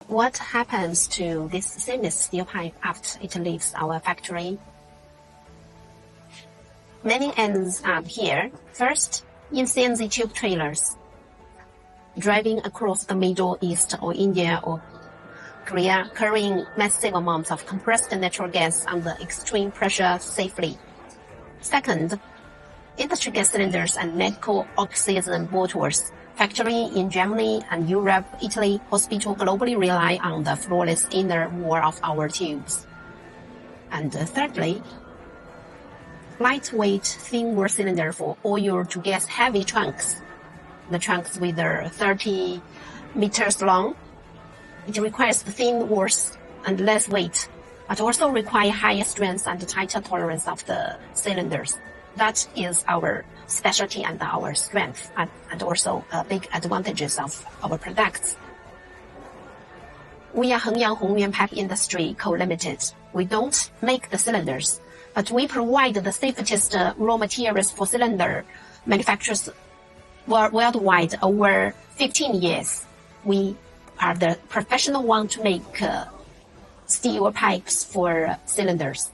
What happens to this seamless steel pipe after it leaves our factory? Many ends up here. First, in CNC tube trailers, driving across the Middle East or India or Korea, carrying massive amounts of compressed natural gas under extreme pressure safely. Second, industry gas cylinders and medical oxygen bottles. Factory in Germany and Europe, Italy, hospital globally rely on the flawless inner wall of our tubes. And thirdly, lightweight thin wall cylinder for oil to gas heavy trunks. The trunks with 30 meters long. It requires thin walls and less weight, but also require higher strength and tighter tolerance of the cylinders. That is our specialty and our strength, and also big advantages of our products. We are Hengyang Hongyuan Pipe Industry Co. Limited. We don't make the cylinders, but we provide the safest raw materials for cylinder manufacturers worldwide over 15 years. We are the professional one to make steel pipes for cylinders.